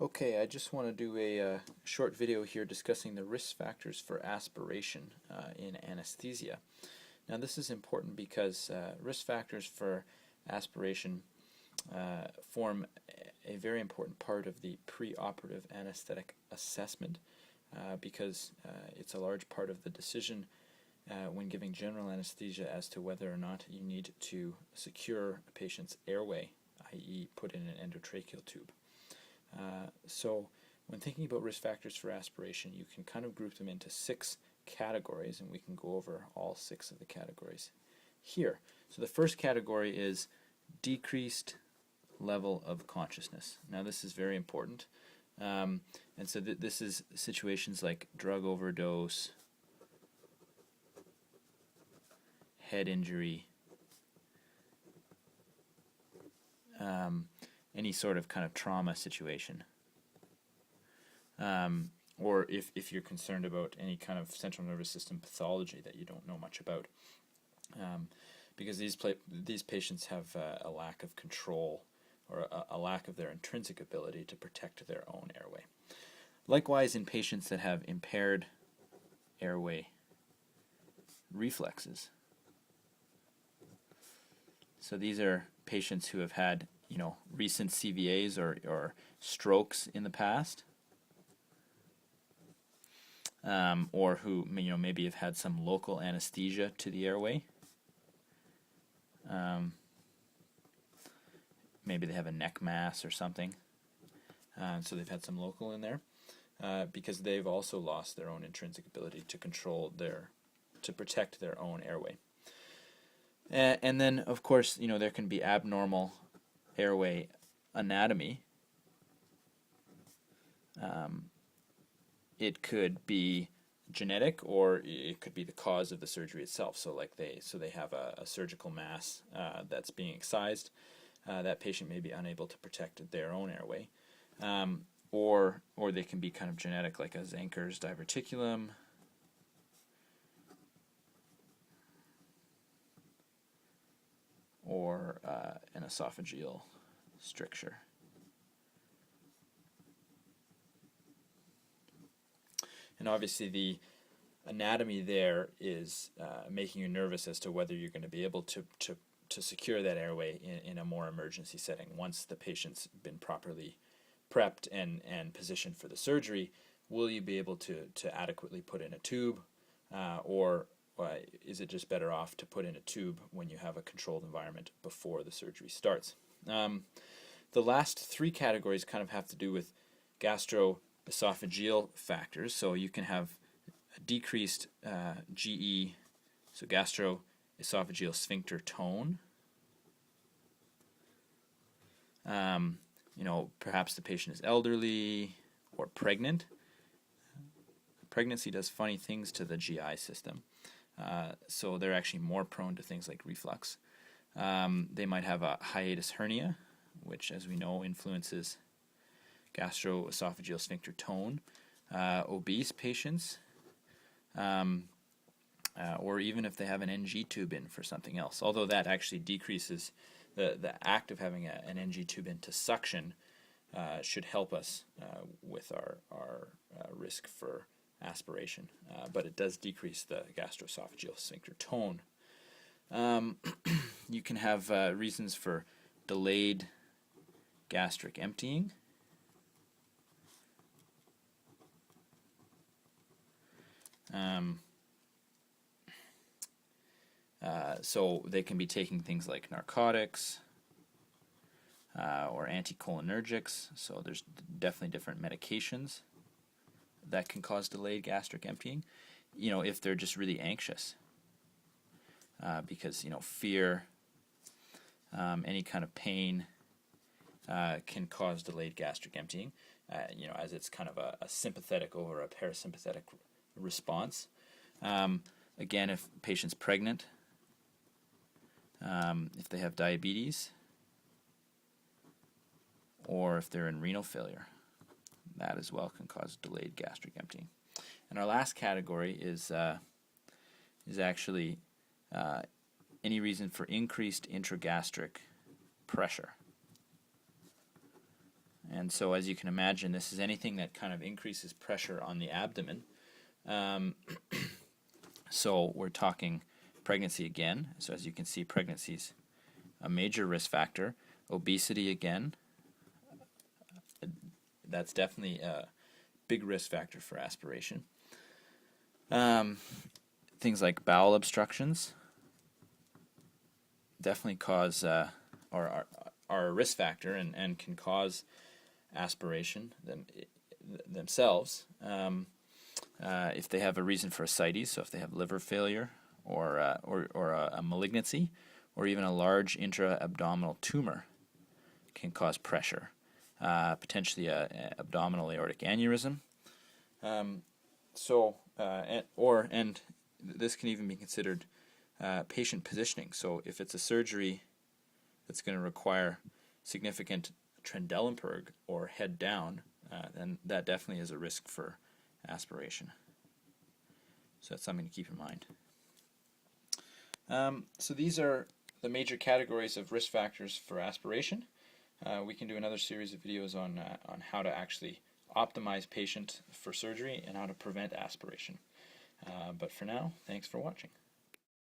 Okay, I just want to do a short video here discussing the risk factors for aspiration in anesthesia. Now this is important because risk factors for aspiration form a very important part of the preoperative anesthetic assessment because it's a large part of the decision when giving general anesthesia as to whether or not you need to secure a patient's airway, i.e. put in an endotracheal tube. So when thinking about risk factors for aspiration, you can kind of group them into 6 categories, and we can go over all 6 of the categories here. So the first category is decreased level of consciousness. Now this is very important, and so this is situations like drug overdose, head injury, any sort of kind of trauma situation, or if you're concerned about any kind of central nervous system pathology that you don't know much about, because these patients have a lack of control or a lack of their intrinsic ability to protect their own airway. Likewise, in patients that have impaired airway reflexes. So these are patients who have had recent CVAs or strokes in the past, or who maybe have had some local anesthesia to the airway. Maybe they have a neck mass or something, so they've had some local in there, because they've also lost their own intrinsic ability to to protect their own airway. And then, of course, there can be abnormal airway anatomy. It could be genetic, or it could be the cause of the surgery itself. So they have a surgical mass that's being excised. That patient may be unable to protect their own airway, or they can be kind of genetic, like a Zenker's diverticulum, or an esophageal stricture. And obviously the anatomy there is making you nervous as to whether you're going to be able to secure that airway in a more emergency setting. Once the patient's been properly prepped and positioned for the surgery, will you be able to adequately put in a tube, or is it just better off to put in a tube when you have a controlled environment before the surgery starts? The last 3 categories kind of have to do with gastroesophageal factors. So you can have a decreased GE, so gastroesophageal sphincter tone. Perhaps the patient is elderly or pregnant. Pregnancy does funny things to the GI system. So they're actually more prone to things like reflux. They might have a hiatus hernia, which, as we know, influences gastroesophageal sphincter tone. Obese patients, or even if they have an NG tube in for something else, although that actually decreases the act of having an NG tube in to suction, should help us with our risk for aspiration, but it does decrease the gastroesophageal sphincter tone. You can have reasons for delayed gastric emptying. So they can be taking things like narcotics or anticholinergics. So there's definitely different medications that can cause delayed gastric emptying. If they're just really anxious, because fear, any kind of pain can cause delayed gastric emptying. As it's kind of a sympathetic over a parasympathetic response. Again, if patient's pregnant, if they have diabetes, or if they're in renal failure, that as well can cause delayed gastric emptying. And our last category is actually any reason for increased intragastric pressure. And so as you can imagine, this is anything that kind of increases pressure on the abdomen. So we're talking pregnancy again. So as you can see, pregnancy's a major risk factor. Obesity again, that's definitely a big risk factor for aspiration. Things like bowel obstructions definitely cause or are a risk factor and can cause aspiration themselves. If they have a reason for ascites, so if they have liver failure or a malignancy, or even a large intra-abdominal tumor, can cause pressure, potentially a abdominal aortic aneurysm. And this can even be considered patient positioning. So if it's a surgery that's going to require significant Trendelenburg or head down, then that definitely is a risk for aspiration. So that's something to keep in mind. So these are the major categories of risk factors for aspiration. We can do another series of videos on how to actually optimize patient for surgery and how to prevent aspiration. But for now, thanks for watching.